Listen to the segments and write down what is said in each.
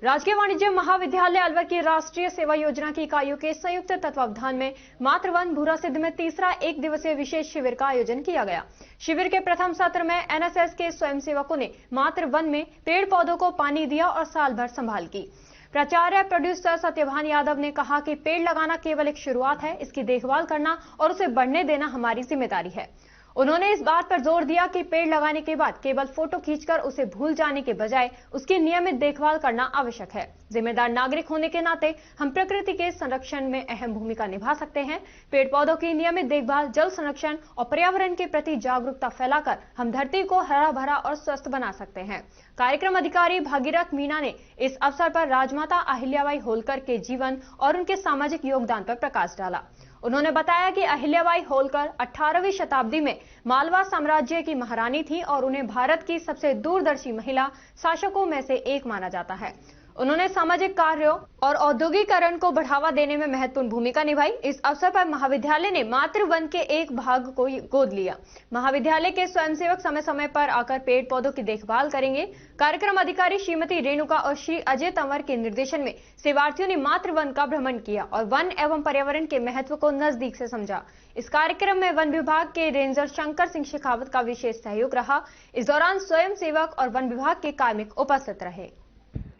राजकीय वाणिज्य महाविद्यालय अलवर की राष्ट्रीय सेवा योजना की इकाइयों के संयुक्त तत्वावधान में मातृवन भूरा सिद्ध में तीसरा एक दिवसीय विशेष शिविर का आयोजन किया गया। शिविर के प्रथम सत्र में एनएसएस के स्वयंसेवकों ने मातृवन में पेड़ पौधों को पानी दिया और साल भर संभाल की। प्राचार्य प्रोड्यूसर सत्यभान यादव ने कहा कि पेड़ लगाना केवल एक शुरुआत है, इसकी देखभाल करना और उसे बढ़ने देना हमारी जिम्मेदारी है। उन्होंने इस बात पर जोर दिया कि पेड़ लगाने के बाद केवल फोटो खींचकर उसे भूल जाने के बजाय उसकी नियमित देखभाल करना आवश्यक है। जिम्मेदार नागरिक होने के नाते हम प्रकृति के संरक्षण में अहम भूमिका निभा सकते हैं। पेड़ पौधों की नियमित देखभाल, जल संरक्षण और पर्यावरण के प्रति जागरूकता फैलाकर हम धरती को हरा भरा और स्वस्थ बना सकते हैं। कार्यक्रम अधिकारी भागीरथ मीणा ने इस अवसर पर राजमाता अहिल्याबाई होलकर के जीवन और उनके सामाजिक योगदान पर प्रकाश डाला। उन्होंने बताया कि अहिल्याबाई होलकर 18वीं शताब्दी में मालवा साम्राज्य की महारानी थी और उन्हें भारत की सबसे दूरदर्शी महिला शासकों में से एक माना जाता है। उन्होंने सामाजिक कार्यों और औद्योगिकरण को बढ़ावा देने में महत्वपूर्ण भूमिका निभाई। इस अवसर पर महाविद्यालय ने मातृवन के एक भाग को गोद लिया। महाविद्यालय के स्वयंसेवक समय समय पर आकर पेड़ पौधों की देखभाल करेंगे। कार्यक्रम अधिकारी श्रीमती रेणुका और श्री अजय तंवर के निर्देशन में सेवार्थियों ने मातृवन का भ्रमण किया और वन एवं पर्यावरण के महत्व को नजदीक से समझा। इस कार्यक्रम में वन विभाग के रेंजर शंकर सिंह शेखावत का विशेष सहयोग रहा। इस दौरान स्वयंसेवक और वन विभाग के कार्मिक उपस्थित रहे।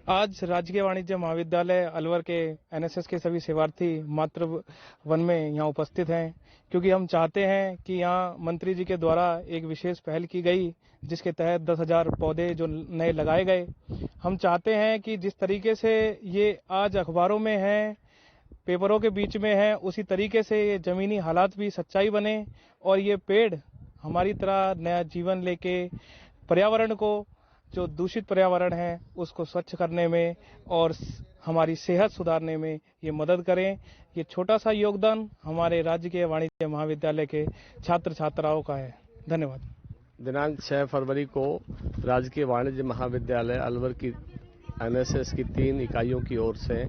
आज राजकीय वाणिज्य महाविद्यालय अलवर के एनएसएस के सभी सेवार्थी मातृवन में यहाँ उपस्थित हैं, क्योंकि हम चाहते हैं कि यहाँ मंत्री जी के द्वारा एक विशेष पहल की गई, जिसके तहत 10,000 पौधे जो नए लगाए गए। हम चाहते हैं कि जिस तरीके से ये आज अखबारों में है, पेपरों के बीच में है, उसी तरीके से ये जमीनी हालात भी सच्चाई बने और ये पेड़ हमारी तरह नया जीवन लेके पर्यावरण को, जो दूषित पर्यावरण है, उसको स्वच्छ करने में और हमारी सेहत सुधारने में ये मदद करें। ये छोटा सा योगदान हमारे राज्य के वाणिज्य महाविद्यालय के छात्र छात्राओं का है। धन्यवाद। दिनांक 6 फरवरी को राजकीय वाणिज्य महाविद्यालय अलवर की एनएसएस की 3 इकाइयों की ओर से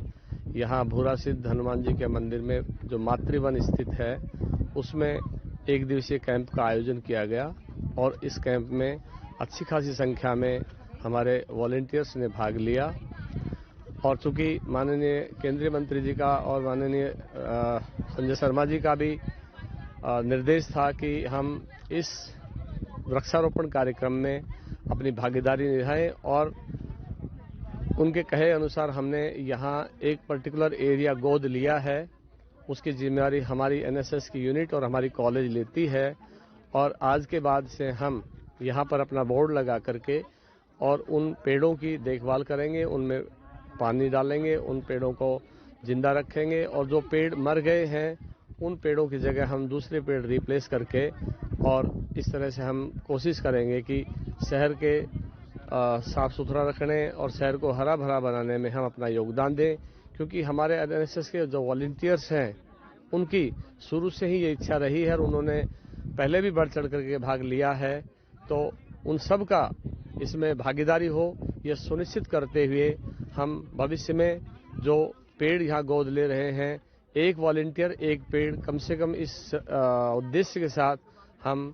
यहाँ भूरा सिद्ध हनुमान जी के मंदिर में जो मातृवन स्थित है, उसमें एक दिवसीय कैंप का आयोजन किया गया और इस कैंप में अच्छी खासी संख्या में हमारे वॉलंटियर्स ने भाग लिया। और चूंकि माननीय केंद्रीय मंत्री जी का और माननीय संजय शर्मा जी का भी निर्देश था कि हम इस वृक्षारोपण कार्यक्रम में अपनी भागीदारी निभाएं, और उनके कहे अनुसार हमने यहाँ एक पर्टिकुलर एरिया गोद लिया है। उसकी जिम्मेदारी हमारी एनएसएस की यूनिट और हमारी कॉलेज लेती है और आज के बाद से हम यहाँ पर अपना बोर्ड लगा करके और उन पेड़ों की देखभाल करेंगे, उनमें पानी डालेंगे, उन पेड़ों को जिंदा रखेंगे और जो पेड़ मर गए हैं उन पेड़ों की जगह हम दूसरे पेड़ रिप्लेस करके, और इस तरह से हम कोशिश करेंगे कि शहर के साफ सुथरा रखने और शहर को हरा भरा बनाने में हम अपना योगदान दें। क्योंकि हमारे एनएसएस के जो वॉलंटियर्स हैं, उनकी शुरू से ही ये इच्छा रही है और उन्होंने पहले भी बढ़ चढ़ करके भाग लिया है। तो उन सब का इसमें भागीदारी हो, यह सुनिश्चित करते हुए हम भविष्य में जो पेड़ यहाँ गोद ले रहे हैं, एक वॉलंटियर एक पेड़, कम से कम इस उद्देश्य के साथ हम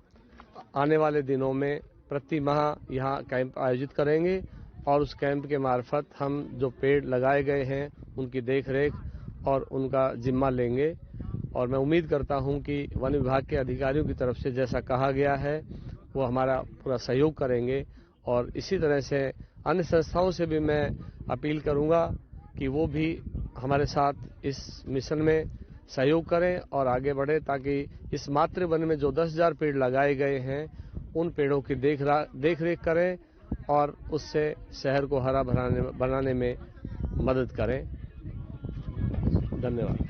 आने वाले दिनों में प्रति माह यहाँ कैंप आयोजित करेंगे और उस कैंप के मार्फत हम जो पेड़ लगाए गए हैं उनकी देखरेख और उनका जिम्मा लेंगे। और मैं उम्मीद करता हूं कि वन विभाग के अधिकारियों की तरफ से जैसा कहा गया है वो हमारा पूरा सहयोग करेंगे। और इसी तरह से अन्य संस्थाओं से भी मैं अपील करूंगा कि वो भी हमारे साथ इस मिशन में सहयोग करें और आगे बढ़े, ताकि इस मातृवन में जो 10,000 पेड़ लगाए गए हैं उन पेड़ों की देख रेख करें और उससे शहर को हरा भरा बनाने में मदद करें। धन्यवाद।